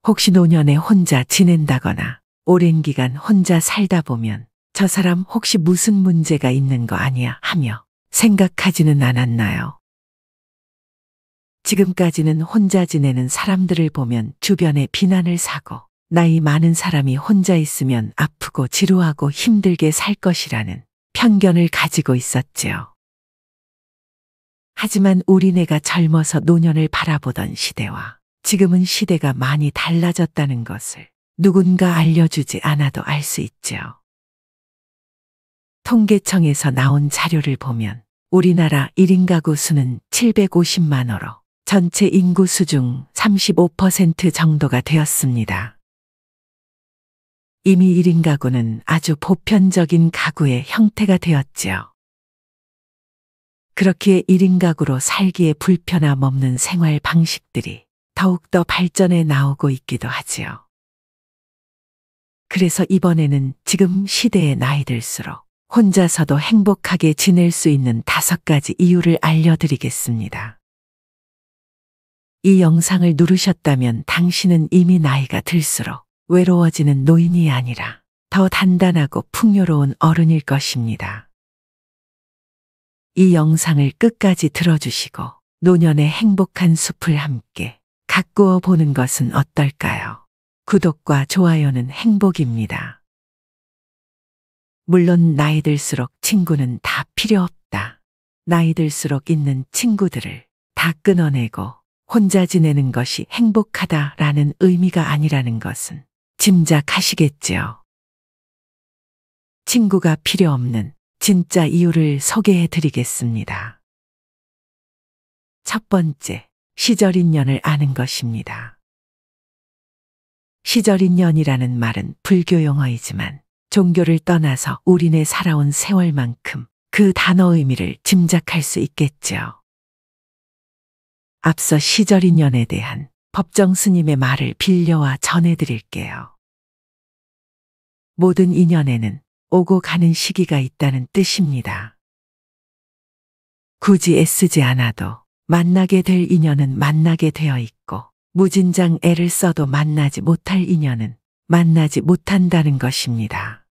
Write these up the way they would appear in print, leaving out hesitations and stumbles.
혹시 노년에 혼자 지낸다거나 오랜 기간 혼자 살다 보면 저 사람 혹시 무슨 문제가 있는 거 아니야 하며 생각하지는 않았나요? 지금까지는 혼자 지내는 사람들을 보면 주변에 비난을 사고 나이 많은 사람이 혼자 있으면 아프고 지루하고 힘들게 살 것이라는 편견을 가지고 있었지요. 하지만 우리네가 젊어서 노년을 바라보던 시대와 지금은 시대가 많이 달라졌다는 것을 누군가 알려주지 않아도 알 수 있지요. 통계청에서 나온 자료를 보면 우리나라 1인 가구 수는 750만 호로 전체 인구 수 중 35% 정도가 되었습니다. 이미 1인 가구는 아주 보편적인 가구의 형태가 되었지요. 그렇기에 1인 가구로 살기에 불편함 없는 생활 방식들이 더욱더 발전해 나오고 있기도 하지요. 그래서 이번에는 지금 시대의 나이 들수록 혼자서도 행복하게 지낼 수 있는 5가지 이유를 알려드리겠습니다. 이 영상을 누르셨다면 당신은 이미 나이가 들수록 외로워지는 노인이 아니라 더 단단하고 풍요로운 어른일 것입니다. 이 영상을 끝까지 들어주시고 노년의 행복한 숲을 함께 가꾸어 보는 것은 어떨까요? 구독과 좋아요는 행복입니다. 물론 나이 들수록 친구는 다 필요 없다. 나이 들수록 있는 친구들을 다 끊어내고 혼자 지내는 것이 행복하다라는 의미가 아니라는 것은 짐작하시겠지요. 친구가 필요 없는 진짜 이유를 소개해 드리겠습니다. 첫 번째, 시절인연을 아는 것입니다. 시절인연이라는 말은 불교 용어이지만 종교를 떠나서 우리네 살아온 세월만큼 그 단어 의미를 짐작할 수 있겠지요. 앞서 시절인연에 대한 법정 스님의 말을 빌려와 전해드릴게요. 모든 인연에는 오고 가는 시기가 있다는 뜻입니다. 굳이 애쓰지 않아도 만나게 될 인연은 만나게 되어 있고 무진장 애를 써도 만나지 못할 인연은 만나지 못한다는 것입니다.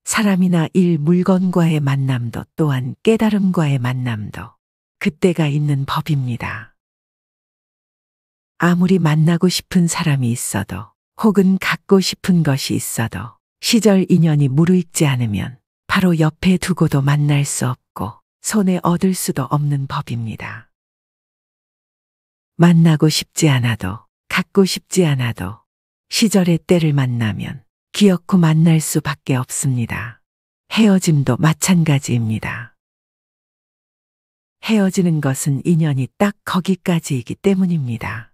사람이나 일, 물건과의 만남도 또한 깨달음과의 만남도 그때가 있는 법입니다. 아무리 만나고 싶은 사람이 있어도 혹은 갖고 싶은 것이 있어도 시절 인연이 무르익지 않으면 바로 옆에 두고도 만날 수 없고 손에 얻을 수도 없는 법입니다. 만나고 싶지 않아도 갖고 싶지 않아도 시절의 때를 만나면 기어코 만날 수밖에 없습니다. 헤어짐도 마찬가지입니다. 헤어지는 것은 인연이 딱 거기까지이기 때문입니다.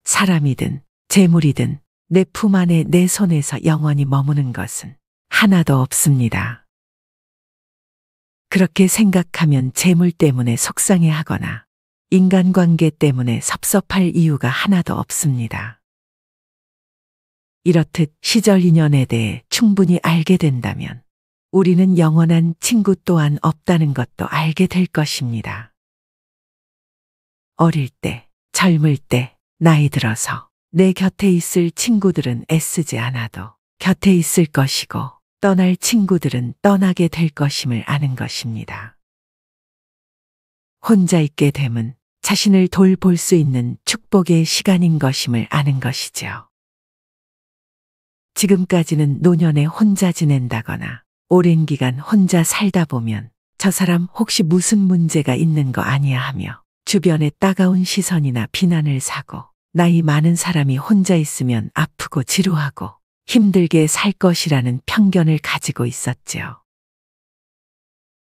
사람이든 재물이든 내 품 안에 내 손에서 영원히 머무는 것은 하나도 없습니다. 그렇게 생각하면 재물 때문에 속상해하거나 인간관계 때문에 섭섭할 이유가 하나도 없습니다. 이렇듯 시절 인연에 대해 충분히 알게 된다면 우리는 영원한 친구 또한 없다는 것도 알게 될 것입니다. 어릴 때, 젊을 때, 나이 들어서 내 곁에 있을 친구들은 애쓰지 않아도 곁에 있을 것이고 떠날 친구들은 떠나게 될 것임을 아는 것입니다. 혼자 있게 됨은 자신을 돌볼 수 있는 축복의 시간인 것임을 아는 것이지요. 지금까지는 노년에 혼자 지낸다거나 오랜 기간 혼자 살다 보면 저 사람 혹시 무슨 문제가 있는 거 아니야 하며 주변에 따가운 시선이나 비난을 사고 나이 많은 사람이 혼자 있으면 아프고 지루하고 힘들게 살 것이라는 편견을 가지고 있었지요.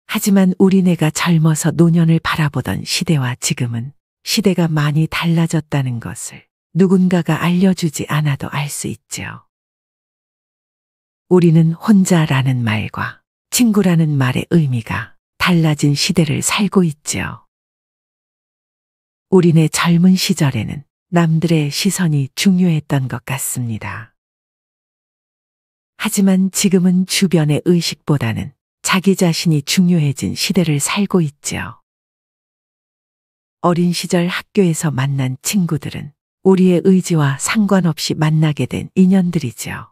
하지만 우리네가 젊어서 노년을 바라보던 시대와 지금은 시대가 많이 달라졌다는 것을 누군가가 알려주지 않아도 알 수 있지요. 우리는 혼자라는 말과 친구라는 말의 의미가 달라진 시대를 살고 있지요. 우리네 젊은 시절에는 남들의 시선이 중요했던 것 같습니다. 하지만 지금은 주변의 의식보다는 자기 자신이 중요해진 시대를 살고 있지요. 어린 시절 학교에서 만난 친구들은 우리의 의지와 상관없이 만나게 된 인연들이죠.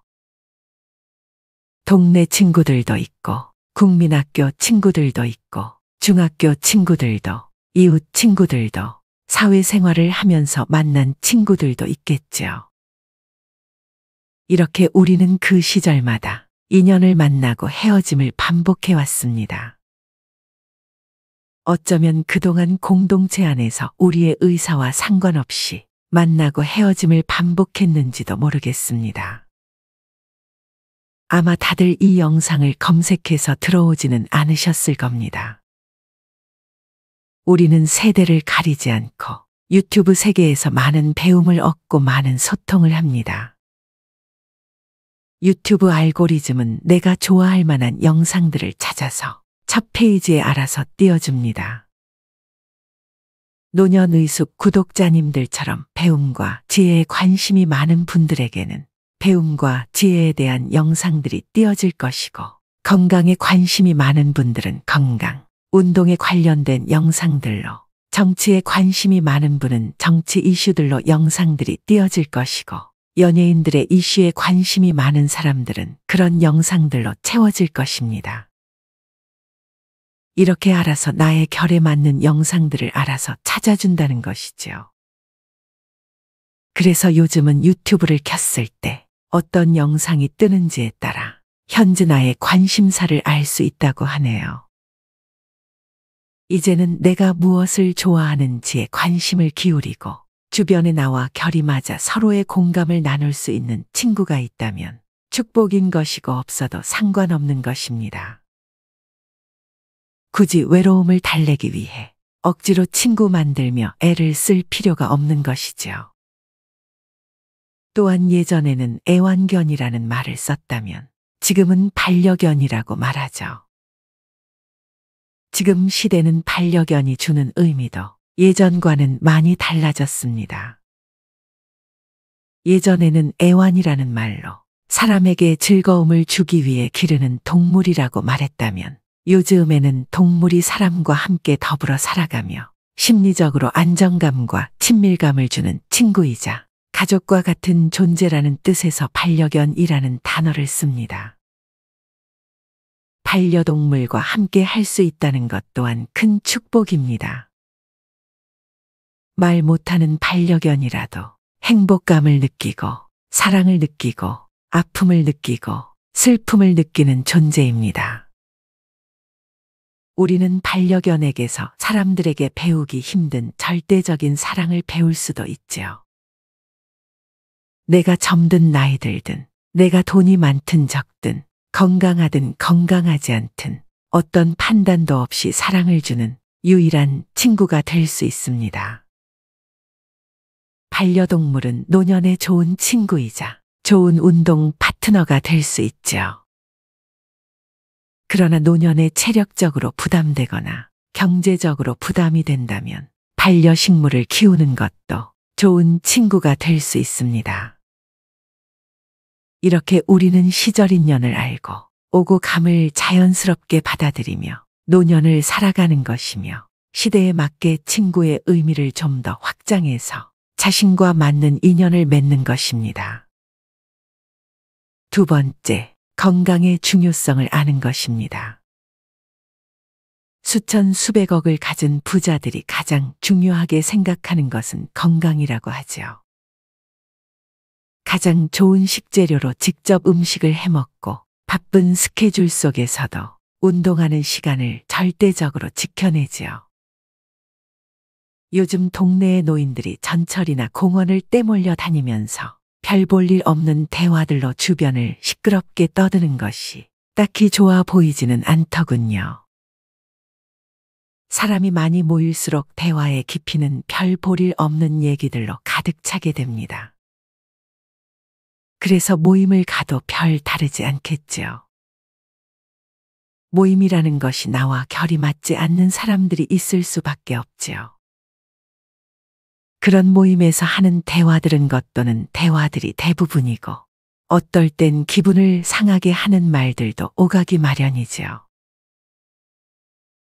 동네 친구들도 있고, 국민학교 친구들도 있고, 중학교 친구들도, 이웃 친구들도, 사회생활을 하면서 만난 친구들도 있겠죠. 이렇게 우리는 그 시절마다 인연을 만나고 헤어짐을 반복해 왔습니다. 어쩌면 그동안 공동체 안에서 우리의 의사와 상관없이 만나고 헤어짐을 반복했는지도 모르겠습니다. 아마 다들 이 영상을 검색해서 들어오지는 않으셨을 겁니다. 우리는 세대를 가리지 않고 유튜브 세계에서 많은 배움을 얻고 많은 소통을 합니다. 유튜브 알고리즘은 내가 좋아할 만한 영상들을 찾아서 첫 페이지에 알아서 띄워줍니다. 노년의숙 구독자님들처럼 배움과 지혜에 관심이 많은 분들에게는 배움과 지혜에 대한 영상들이 띄워질 것이고, 건강에 관심이 많은 분들은 건강, 운동에 관련된 영상들로, 정치에 관심이 많은 분은 정치 이슈들로 영상들이 띄워질 것이고, 연예인들의 이슈에 관심이 많은 사람들은 그런 영상들로 채워질 것입니다. 이렇게 알아서 나의 결에 맞는 영상들을 알아서 찾아준다는 것이죠. 그래서 요즘은 유튜브를 켰을 때 어떤 영상이 뜨는지에 따라 현재 나의 관심사를 알 수 있다고 하네요. 이제는 내가 무엇을 좋아하는지에 관심을 기울이고 주변에 나와 결이 맞아 서로의 공감을 나눌 수 있는 친구가 있다면 축복인 것이고 없어도 상관없는 것입니다. 굳이 외로움을 달래기 위해 억지로 친구 만들며 애를 쓸 필요가 없는 것이죠. 또한 예전에는 애완견이라는 말을 썼다면 지금은 반려견이라고 말하죠. 지금 시대는 반려견이 주는 의미도 예전과는 많이 달라졌습니다. 예전에는 애완이라는 말로 사람에게 즐거움을 주기 위해 기르는 동물이라고 말했다면 요즘에는 동물이 사람과 함께 더불어 살아가며 심리적으로 안정감과 친밀감을 주는 친구이자 가족과 같은 존재라는 뜻에서 반려견이라는 단어를 씁니다. 반려동물과 함께 할 수 있다는 것 또한 큰 축복입니다. 말 못하는 반려견이라도 행복감을 느끼고 사랑을 느끼고 아픔을 느끼고 슬픔을 느끼는 존재입니다. 우리는 반려견에게서 사람들에게 배우기 힘든 절대적인 사랑을 배울 수도 있지요. 내가 젊든 나이 들든, 내가 돈이 많든 적든, 건강하든 건강하지 않든 어떤 판단도 없이 사랑을 주는 유일한 친구가 될 수 있습니다. 반려동물은 노년에 좋은 친구이자 좋은 운동 파트너가 될 수 있죠. 그러나 노년에 체력적으로 부담되거나 경제적으로 부담이 된다면 반려식물을 키우는 것도 좋은 친구가 될 수 있습니다. 이렇게 우리는 시절 인연을 알고 오고 감을 자연스럽게 받아들이며 노년을 살아가는 것이며 시대에 맞게 친구의 의미를 좀 더 확장해서 자신과 맞는 인연을 맺는 것입니다. 두 번째, 건강의 중요성을 아는 것입니다. 수천 수백억을 가진 부자들이 가장 중요하게 생각하는 것은 건강이라고 하죠. 가장 좋은 식재료로 직접 음식을 해먹고 바쁜 스케줄 속에서도 운동하는 시간을 절대적으로 지켜내지요. 요즘 동네의 노인들이 전철이나 공원을 떼몰려 다니면서 별 볼 일 없는 대화들로 주변을 시끄럽게 떠드는 것이 딱히 좋아 보이지는 않더군요. 사람이 많이 모일수록 대화의 깊이는 별 볼 일 없는 얘기들로 가득 차게 됩니다. 그래서 모임을 가도 별 다르지 않겠지요. 모임이라는 것이 나와 결이 맞지 않는 사람들이 있을 수밖에 없지요. 그런 모임에서 하는 대화들은 겉도는 대화들이 대부분이고 어떨 땐 기분을 상하게 하는 말들도 오가기 마련이지요.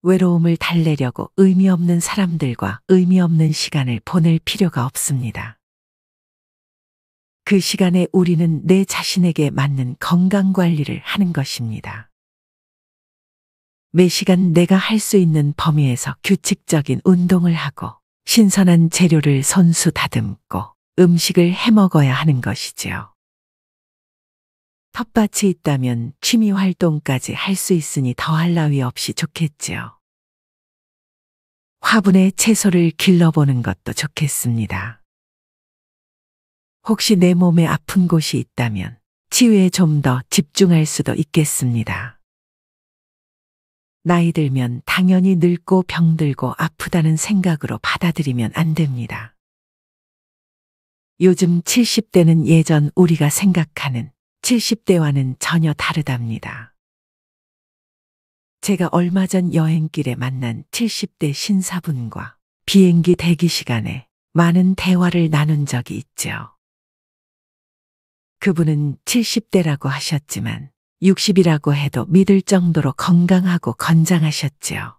외로움을 달래려고 의미 없는 사람들과 의미 없는 시간을 보낼 필요가 없습니다. 그 시간에 우리는 내 자신에게 맞는 건강 관리를 하는 것입니다. 매 시간 내가 할 수 있는 범위에서 규칙적인 운동을 하고 신선한 재료를 손수 다듬고 음식을 해 먹어야 하는 것이지요. 텃밭이 있다면 취미 활동까지 할 수 있으니 더할 나위 없이 좋겠지요. 화분에 채소를 길러보는 것도 좋겠습니다. 혹시 내 몸에 아픈 곳이 있다면 치유에 좀 더 집중할 수도 있겠습니다. 나이 들면 당연히 늙고 병들고 아프다는 생각으로 받아들이면 안 됩니다. 요즘 70대는 예전 우리가 생각하는 70대와는 전혀 다르답니다. 제가 얼마 전 여행길에 만난 70대 신사분과 비행기 대기 시간에 많은 대화를 나눈 적이 있죠. 그분은 70대라고 하셨지만 60이라고 해도 믿을 정도로 건강하고 건장하셨지요.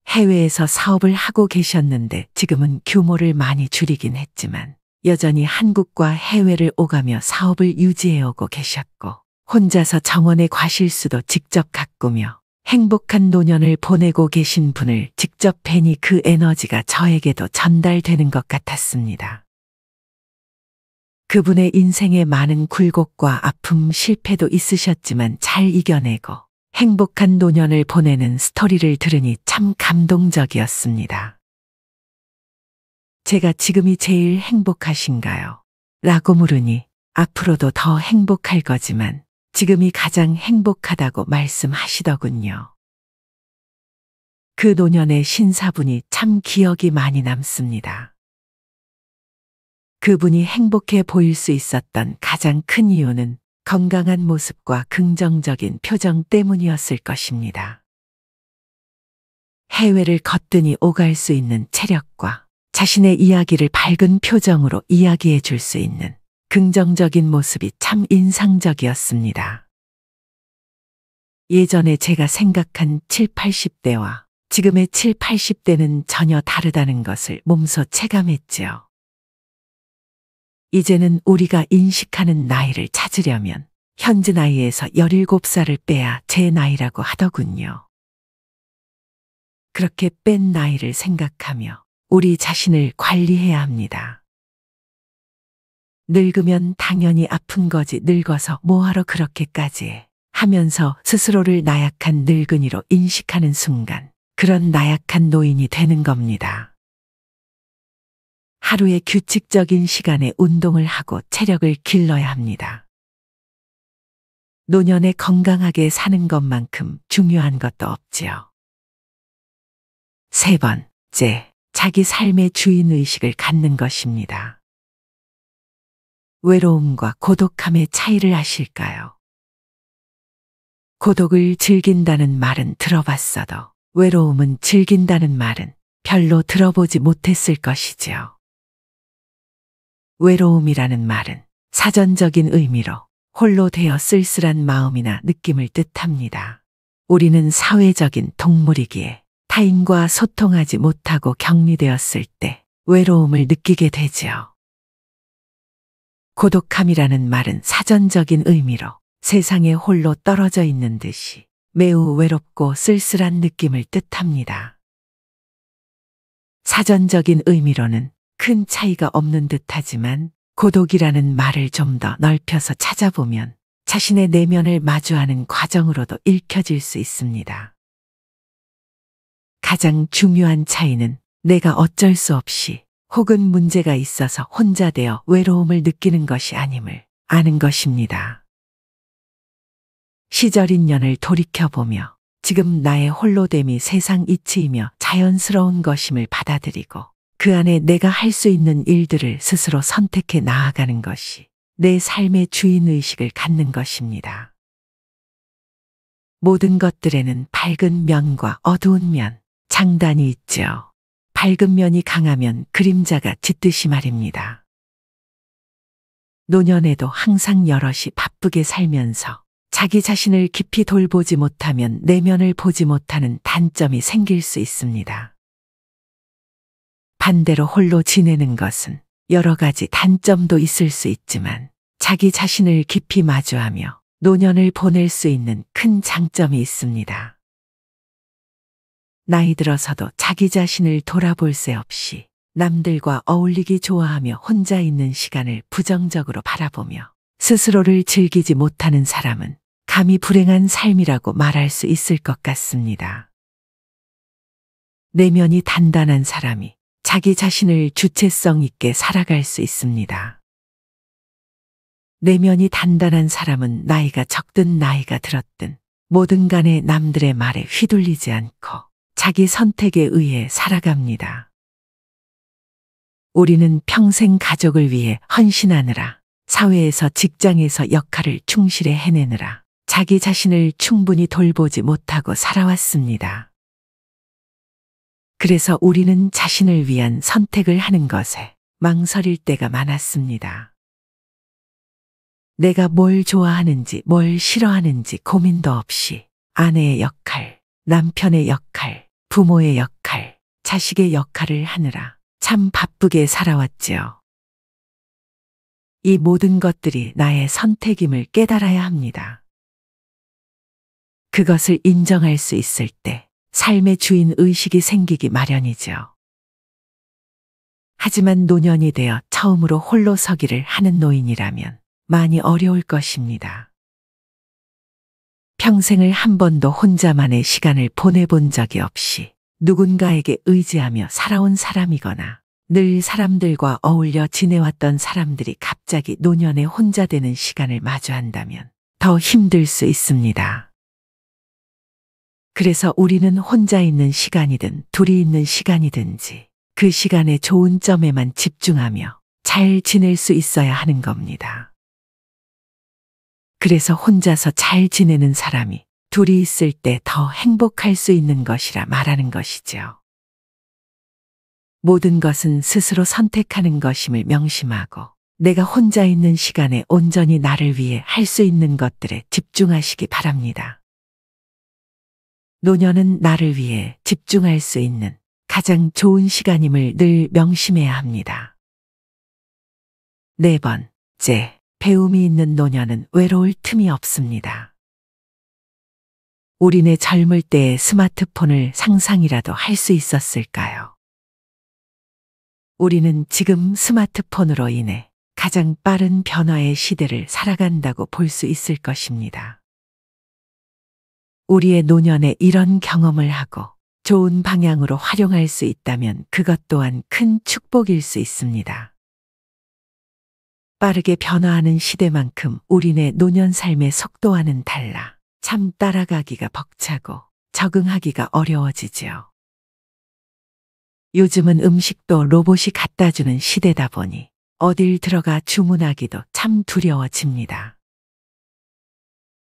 해외에서 사업을 하고 계셨는데 지금은 규모를 많이 줄이긴 했지만 여전히 한국과 해외를 오가며 사업을 유지해오고 계셨고 혼자서 정원의 과실수도 직접 가꾸며 행복한 노년을 보내고 계신 분을 직접 뵈니 그 에너지가 저에게도 전달되는 것 같았습니다. 그분의 인생에 많은 굴곡과 아픔, 실패도 있으셨지만 잘 이겨내고 행복한 노년을 보내는 스토리를 들으니 참 감동적이었습니다. 제가 지금이 제일 행복하신가요? 라고 물으니 앞으로도 더 행복할 거지만 지금이 가장 행복하다고 말씀하시더군요. 그 노년의 신사분이 참 기억이 많이 남습니다. 그분이 행복해 보일 수 있었던 가장 큰 이유는 건강한 모습과 긍정적인 표정 때문이었을 것입니다. 해외를 거뜬히 오갈 수 있는 체력과 자신의 이야기를 밝은 표정으로 이야기해 줄 수 있는 긍정적인 모습이 참 인상적이었습니다. 예전에 제가 생각한 7, 80대와 지금의 7, 80대는 전혀 다르다는 것을 몸소 체감했지요. 이제는 우리가 인식하는 나이를 찾으려면 현재 나이에서 17살을 빼야 제 나이라고 하더군요. 그렇게 뺀 나이를 생각하며 우리 자신을 관리해야 합니다. 늙으면 당연히 아픈 거지 늙어서 뭐하러 그렇게까지 해 하면서 스스로를 나약한 늙은이로 인식하는 순간 그런 나약한 노인이 되는 겁니다. 하루에 규칙적인 시간에 운동을 하고 체력을 길러야 합니다. 노년에 건강하게 사는 것만큼 중요한 것도 없지요. 세 번째, 자기 삶의 주인의식을 갖는 것입니다. 외로움과 고독함의 차이를 아실까요? 고독을 즐긴다는 말은 들어봤어도 외로움은 즐긴다는 말은 별로 들어보지 못했을 것이지요. 외로움이라는 말은 사전적인 의미로 홀로 되어 쓸쓸한 마음이나 느낌을 뜻합니다. 우리는 사회적인 동물이기에 타인과 소통하지 못하고 격리되었을 때 외로움을 느끼게 되지요. 고독함이라는 말은 사전적인 의미로 세상에 홀로 떨어져 있는 듯이 매우 외롭고 쓸쓸한 느낌을 뜻합니다. 사전적인 의미로는 큰 차이가 없는 듯하지만 고독이라는 말을 좀 더 넓혀서 찾아보면 자신의 내면을 마주하는 과정으로도 읽혀질 수 있습니다. 가장 중요한 차이는 내가 어쩔 수 없이 혹은 문제가 있어서 혼자 되어 외로움을 느끼는 것이 아님을 아는 것입니다. 시절인 년을 돌이켜보며 지금 나의 홀로됨이 세상 이치이며 자연스러운 것임을 받아들이고 그 안에 내가 할 수 있는 일들을 스스로 선택해 나아가는 것이 내 삶의 주인의식을 갖는 것입니다. 모든 것들에는 밝은 면과 어두운 면, 장단이 있죠. 밝은 면이 강하면 그림자가 짙듯이 말입니다. 노년에도 항상 여럿이 바쁘게 살면서 자기 자신을 깊이 돌보지 못하면 내면을 보지 못하는 단점이 생길 수 있습니다. 반대로 홀로 지내는 것은 여러 가지 단점도 있을 수 있지만 자기 자신을 깊이 마주하며 노년을 보낼 수 있는 큰 장점이 있습니다. 나이 들어서도 자기 자신을 돌아볼 새 없이 남들과 어울리기 좋아하며 혼자 있는 시간을 부정적으로 바라보며 스스로를 즐기지 못하는 사람은 감히 불행한 삶이라고 말할 수 있을 것 같습니다. 내면이 단단한 사람이 자기 자신을 주체성 있게 살아갈 수 있습니다. 내면이 단단한 사람은 나이가 적든 나이가 들었든 뭐든 간에 남들의 말에 휘둘리지 않고 자기 선택에 의해 살아갑니다. 우리는 평생 가족을 위해 헌신하느라, 사회에서 직장에서 역할을 충실히 해내느라 자기 자신을 충분히 돌보지 못하고 살아왔습니다. 그래서 우리는 자신을 위한 선택을 하는 것에 망설일 때가 많았습니다. 내가 뭘 좋아하는지 뭘 싫어하는지 고민도 없이 아내의 역할, 남편의 역할, 부모의 역할, 자식의 역할을 하느라 참 바쁘게 살아왔지요. 이 모든 것들이 나의 선택임을 깨달아야 합니다. 그것을 인정할 수 있을 때 삶의 주인 의식이 생기기 마련이죠. 하지만 노년이 되어 처음으로 홀로 서기를 하는 노인이라면 많이 어려울 것입니다. 평생을 한 번도 혼자만의 시간을 보내본 적이 없이 누군가에게 의지하며 살아온 사람이거나 늘 사람들과 어울려 지내왔던 사람들이 갑자기 노년에 혼자 되는 시간을 마주한다면 더 힘들 수 있습니다. 그래서 우리는 혼자 있는 시간이든 둘이 있는 시간이든지 그 시간의 좋은 점에만 집중하며 잘 지낼 수 있어야 하는 겁니다. 그래서 혼자서 잘 지내는 사람이 둘이 있을 때 더 행복할 수 있는 것이라 말하는 것이죠. 모든 것은 스스로 선택하는 것임을 명심하고 내가 혼자 있는 시간에 온전히 나를 위해 할 수 있는 것들에 집중하시기 바랍니다. 노년은 나를 위해 집중할 수 있는 가장 좋은 시간임을 늘 명심해야 합니다. 네 번째, 배움이 있는 노년은 외로울 틈이 없습니다. 우리네 젊을 때의 스마트폰을 상상이라도 할 수 있었을까요? 우리는 지금 스마트폰으로 인해 가장 빠른 변화의 시대를 살아간다고 볼 수 있을 것입니다. 우리의 노년에 이런 경험을 하고 좋은 방향으로 활용할 수 있다면 그것 또한 큰 축복일 수 있습니다. 빠르게 변화하는 시대만큼 우리네 노년 삶의 속도와는 달라 참 따라가기가 벅차고 적응하기가 어려워지지요. 요즘은 음식도 로봇이 갖다주는 시대다 보니 어딜 들어가 주문하기도 참 두려워집니다.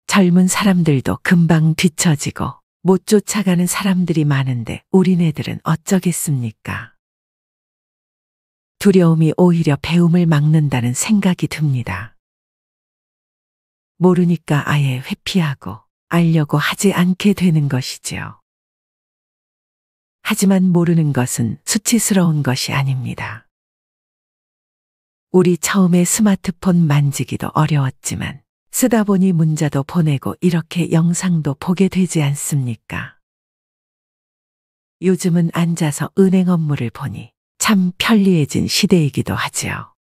젊은 사람들도 금방 뒤처지고 못 쫓아가는 사람들이 많은데 우리네들은 어쩌겠습니까? 두려움이 오히려 배움을 막는다는 생각이 듭니다. 모르니까 아예 회피하고 알려고 하지 않게 되는 것이지요. 하지만 모르는 것은 수치스러운 것이 아닙니다. 우리 처음에 스마트폰 만지기도 어려웠지만 쓰다 보니 문자도 보내고 이렇게 영상도 보게 되지 않습니까? 요즘은 앉아서 은행 업무를 보니 참 편리해진 시대이기도 하지요.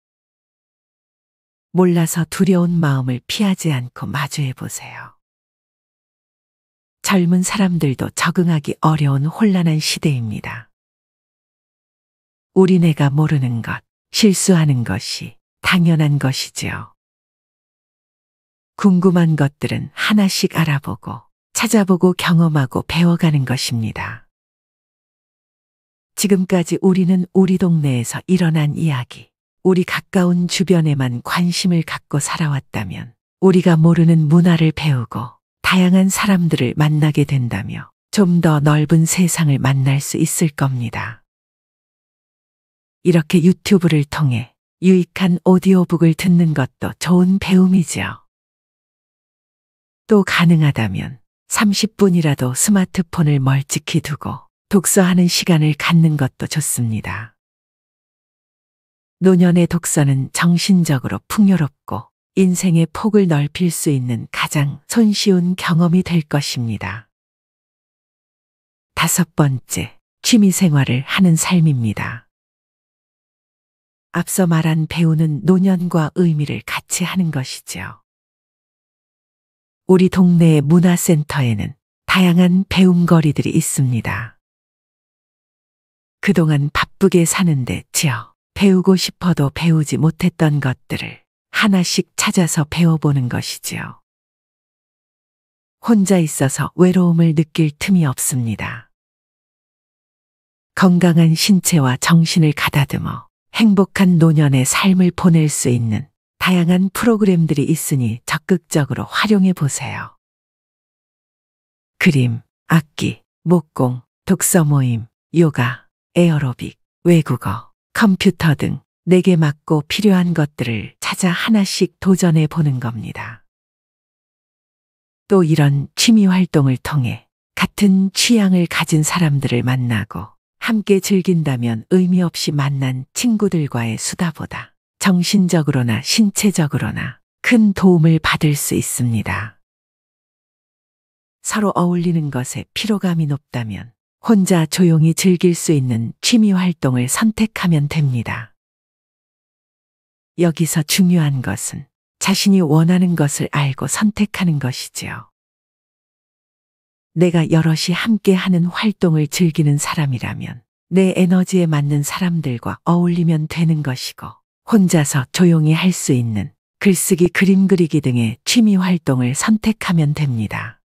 몰라서 두려운 마음을 피하지 않고 마주해 보세요. 젊은 사람들도 적응하기 어려운 혼란한 시대입니다. 우리네가 모르는 것, 실수하는 것이 당연한 것이지요. 궁금한 것들은 하나씩 알아보고 찾아보고 경험하고 배워가는 것입니다. 지금까지 우리는 우리 동네에서 일어난 이야기, 우리 가까운 주변에만 관심을 갖고 살아왔다면 우리가 모르는 문화를 배우고 다양한 사람들을 만나게 된다며 좀 더 넓은 세상을 만날 수 있을 겁니다. 이렇게 유튜브를 통해 유익한 오디오북을 듣는 것도 좋은 배움이지요. 또 가능하다면 30분이라도 스마트폰을 멀찍이 두고 독서하는 시간을 갖는 것도 좋습니다. 노년의 독서는 정신적으로 풍요롭고 인생의 폭을 넓힐 수 있는 가장 손쉬운 경험이 될 것입니다. 5번째, 취미생활을 하는 삶입니다. 앞서 말한 배우는 노년과 의미를 같이 하는 것이지요. 우리 동네의 문화센터에는 다양한 배움거리들이 있습니다. 그동안 바쁘게 사는데 지어 배우고 싶어도 배우지 못했던 것들을 하나씩 찾아서 배워보는 것이지요. 혼자 있어서 외로움을 느낄 틈이 없습니다. 건강한 신체와 정신을 가다듬어 행복한 노년의 삶을 보낼 수 있는 다양한 프로그램들이 있으니 적극적으로 활용해 보세요. 그림, 악기, 목공, 독서 모임, 요가, 에어로빅, 외국어, 컴퓨터 등 내게 맞고 필요한 것들을 찾아 하나씩 도전해 보는 겁니다. 또 이런 취미 활동을 통해 같은 취향을 가진 사람들을 만나고 함께 즐긴다면 의미 없이 만난 친구들과의 수다보다 정신적으로나 신체적으로나 큰 도움을 받을 수 있습니다. 서로 어울리는 것에 피로감이 높다면 혼자 조용히 즐길 수 있는 취미 활동을 선택하면 됩니다. 여기서 중요한 것은 자신이 원하는 것을 알고 선택하는 것이지요. 내가 여럿이 함께하는 활동을 즐기는 사람이라면 내 에너지에 맞는 사람들과 어울리면 되는 것이고, 혼자서 조용히 할 수 있는 글쓰기, 그림 그리기 등의 취미 활동을 선택하면 됩니다.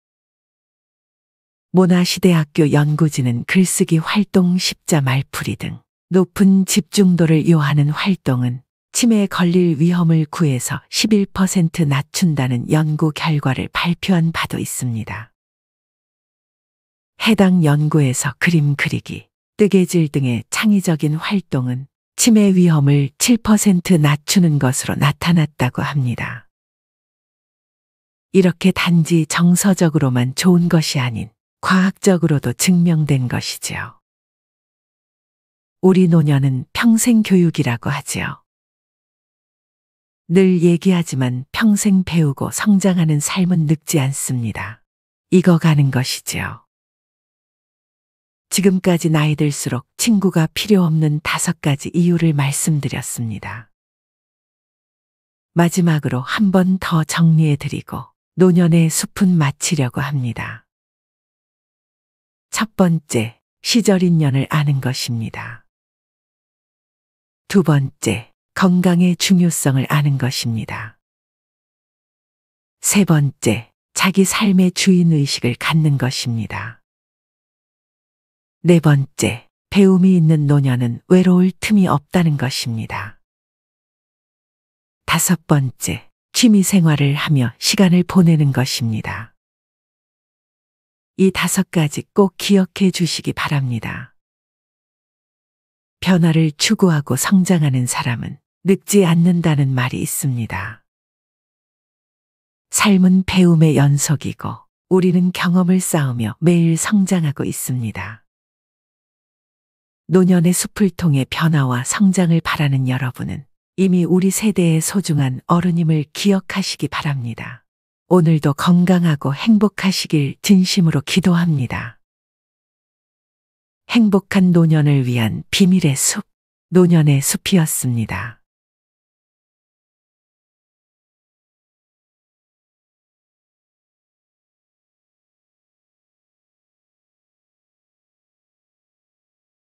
모나시대학교 연구진은 글쓰기 활동, 십자 말풀이 등 높은 집중도를 요하는 활동은 치매에 걸릴 위험을 9에서 11% 낮춘다는 연구 결과를 발표한 바도 있습니다. 해당 연구에서 그림 그리기, 뜨개질 등의 창의적인 활동은 치매 위험을 7% 낮추는 것으로 나타났다고 합니다. 이렇게 단지 정서적으로만 좋은 것이 아닌 과학적으로도 증명된 것이지요. 우리 노년은 평생 교육이라고 하지요. 늘 얘기하지만 평생 배우고 성장하는 삶은 늙지 않습니다. 익어가는 것이지요. 지금까지 나이 들수록 친구가 필요 없는 5가지 이유를 말씀드렸습니다. 마지막으로 한 번 더 정리해 드리고 노년의 숲은 마치려고 합니다. 첫 번째, 시절 인연을 아는 것입니다. 두 번째, 건강의 중요성을 아는 것입니다. 세 번째, 자기 삶의 주인의식을 갖는 것입니다. 네 번째, 배움이 있는 노년은 외로울 틈이 없다는 것입니다. 다섯 번째, 취미 생활을 하며 시간을 보내는 것입니다. 이 5가지 꼭 기억해 주시기 바랍니다. 변화를 추구하고 성장하는 사람은 늙지 않는다는 말이 있습니다. 삶은 배움의 연속이고 우리는 경험을 쌓으며 매일 성장하고 있습니다. 노년의 숲을 통해 변화와 성장을 바라는 여러분은 이미 우리 세대의 소중한 어른임을 기억하시기 바랍니다. 오늘도 건강하고 행복하시길 진심으로 기도합니다. 행복한 노년을 위한 비밀의 숲, 노년의 숲이었습니다.